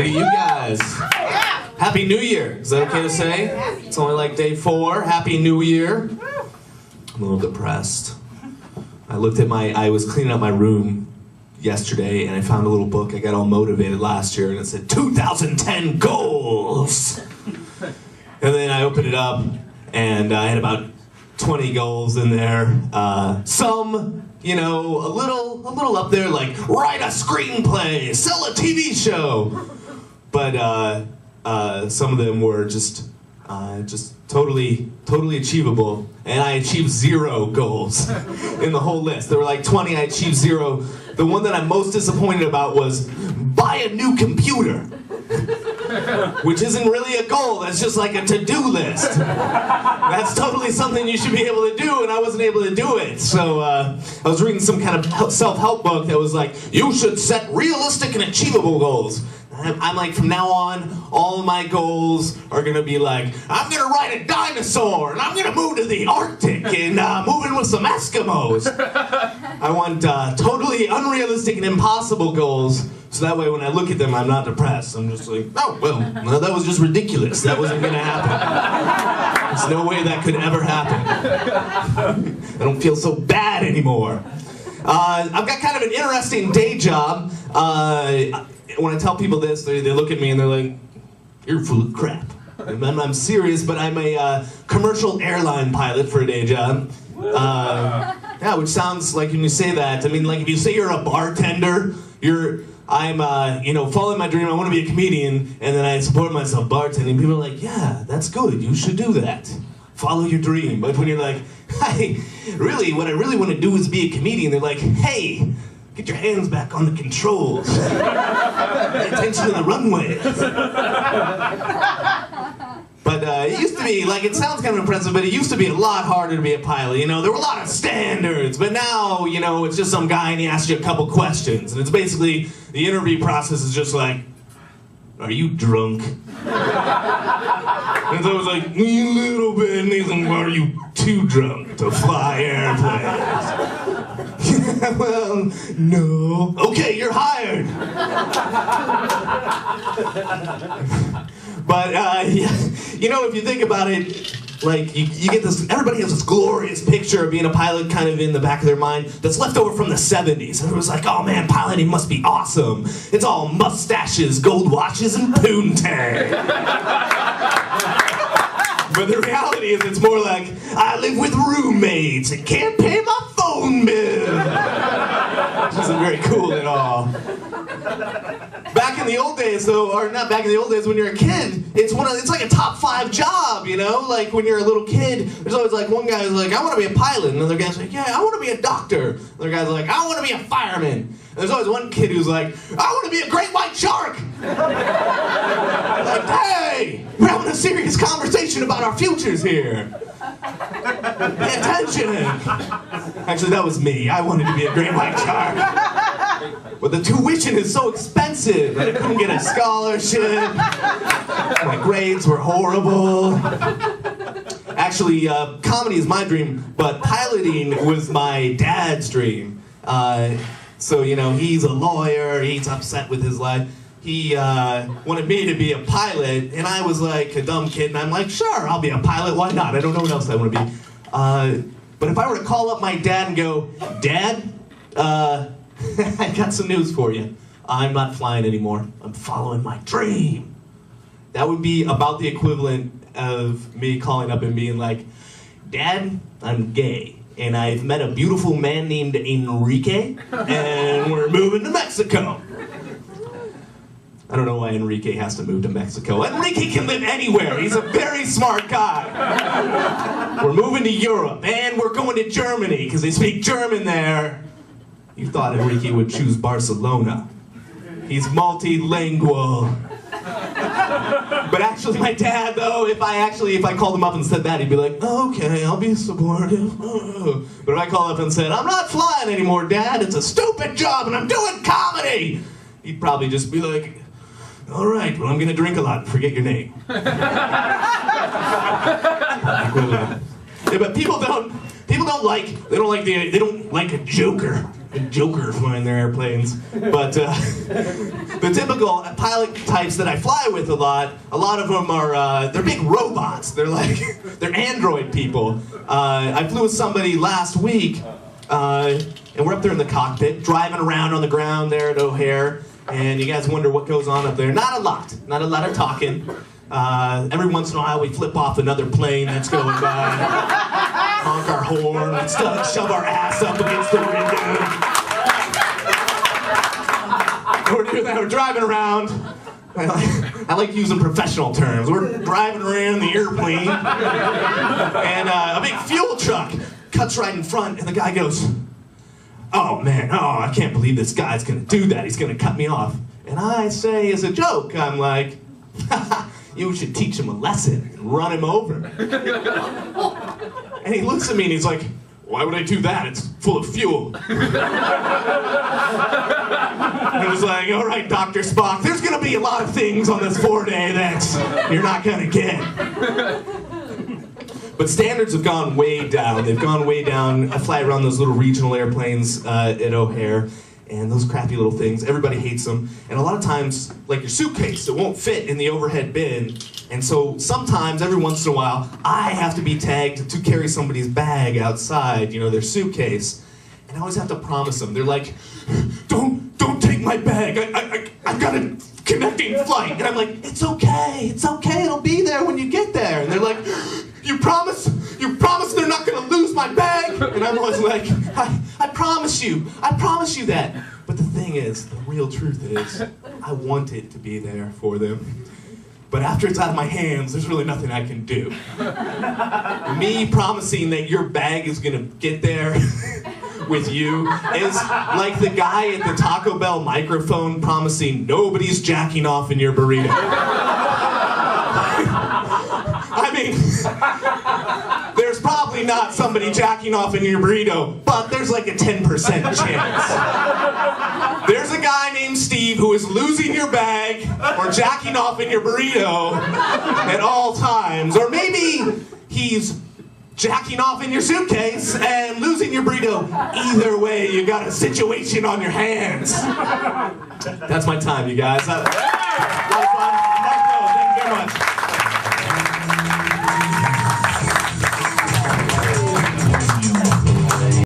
Look at you guys. Happy New Year. Is that okay to say? It's only like day 4. Happy New Year. I'm a little depressed. I was cleaning up my room yesterday and I found a little book. I got all motivated last year and it said 2010 goals. And then I opened it up and I had about 20 goals in there. Some, you know, a little up there, like write a screenplay, sell a TV show. But some of them were just totally achievable. And I achieved 0 goals in the whole list. There were like 20, I achieved 0. The one that I'm most disappointed about was buy a new computer. Which isn't really a goal, that's just like a to-do list. That's totally something you should be able to do, and I wasn't able to do it. So I was reading some kind of self-help book that was like, you should set realistic and achievable goals. I'm like, from now on, all of my goals are gonna be like, I'm gonna ride a dinosaur, and I'm gonna move to the Arctic, and move in with some Eskimos. I want totally unrealistic and impossible goals, so that way when I look at them, I'm not depressed. I'm just like, oh, well, that was just ridiculous. That wasn't gonna happen. There's no way that could ever happen. I don't feel so bad anymore. I've got kind of an interesting day job. When I tell people this, they look at me and they're like, you're full of crap. And I'm serious, but I'm a commercial airline pilot for a day job. Yeah, which sounds like when you say that, I mean, like if you say you're a bartender, I'm following my dream, I want to be a comedian, and then I support myself bartending. People are like, yeah, that's good, you should do that. Follow your dream. But when you're like, hey, what I really want to do is be a comedian, they're like, hey, get your hands back on the controls. Pay attention to the runway. But it used to be, like, it sounds kind of impressive, but it used to be a lot harder to be a pilot. You know, there were a lot of standards, but now, you know, it's just some guy and he asks you a couple questions. And it's basically, the interview process is just like, are you drunk? And so I was like, a little bit. And he's like, are you too drunk to fly airplanes? Well, no. Okay, you're hired. But, you know, if you think about it, like, you get this, everybody has this glorious picture of being a pilot kind of in the back of their mind that's left over from the 70s. And it was like, oh man, piloting must be awesome. It's all mustaches, gold watches, and poontang. But the reality is it's more like, I live with roommates and can't pay my phone bill. Which isn't very cool at all. Back in the old days, though, or not back in the old days, when you're a kid, it's like a top 5 job, you know? Like when you're a little kid, there's always like one guy who's like, I want to be a pilot. And another guy's like, yeah, I want to be a doctor. Another guy's like, I want to be a fireman. And there's always one kid who's like, I want to be a great white shark. Like, hey, we're having a serious conversation about our futures here. Pay attention. Actually, that was me. I wanted to be a great white shark. But the tuition is so expensive. I couldn't get a scholarship. My grades were horrible. Actually, comedy is my dream, but piloting was my dad's dream. So, you know, he's a lawyer, he's upset with his life. He wanted me to be a pilot, and I was like a dumb kid, and I'm like, sure, I'll be a pilot, why not? I don't know what else I want to be. But if I were to call up my dad and go, Dad, I got some news for you. I'm not flying anymore. I'm following my dream. That would be about the equivalent of me calling up and being like, Dad, I'm gay. And I've met a beautiful man named Enrique, and we're moving to Mexico. I don't know why Enrique has to move to Mexico. Enrique can live anywhere. He's a very smart guy. We're moving to Europe, and we're going to Germany, because they speak German there. You thought Enrique would choose Barcelona. He's multilingual. But actually, my dad, though, if I called him up and said that, he'd be like, oh, okay, I'll be supportive. But if I called up and said, I'm not flying anymore, Dad, it's a stupid job and I'm doing comedy, he'd probably just be like, all right, well, I'm going to drink a lot and forget your name. Yeah, but people don't like a joker. Joker flying their airplanes. But the typical pilot types that I fly with a lot of them are, they're big robots. They're android people. I flew with somebody last week, and we're up there in the cockpit, driving around on the ground there at O'Hare, and you guys wonder what goes on up there. Not a lot of talking. Every once in a while we flip off another plane that's going by, honk our horn, and shove our ass up against the window. We're doing that, we're driving around. I like using professional terms. We're driving around the airplane, and a big fuel truck cuts right in front, and the guy goes, "Oh man, I can't believe this guy's gonna do that. He's gonna cut me off." And I say as a joke, I'm like, "You should teach him a lesson and run him over." And he looks at me and he's like, "Why would I do that? It's full of fuel." I was like, "All right, Dr. Spock, there's gonna be a lot of things on this 4-day that you're not gonna get." But standards have gone way down. They've gone way down. I fly around those little regional airplanes at O'Hare, and those crappy little things, everybody hates them. And a lot of times, like your suitcase, it won't fit in the overhead bin. And so sometimes, every once in a while, I have to be tagged to carry somebody's bag outside, their suitcase. And I always have to promise them. They're like, don't take my bag. I've got a connecting flight. And I'm like, it's okay, it'll be there when you get there. And they're like, you promise they're not gonna lose my bag? And I'm always like, I promise you that. But the thing is, the real truth is, I want it to be there for them. But after it's out of my hands, there's really nothing I can do. Me promising that your bag is gonna get there with you is like the guy at the Taco Bell microphone promising nobody's jacking off in your burrito. I mean, there's probably not somebody jacking off in your burrito, but there's like a 10% chance. There's a guy named Steve who is losing your bag or jacking off in your burrito at all times. Or maybe he's jacking off in your suitcase and losing your burrito. Either way, you got a situation on your hands. That's my time, you guys.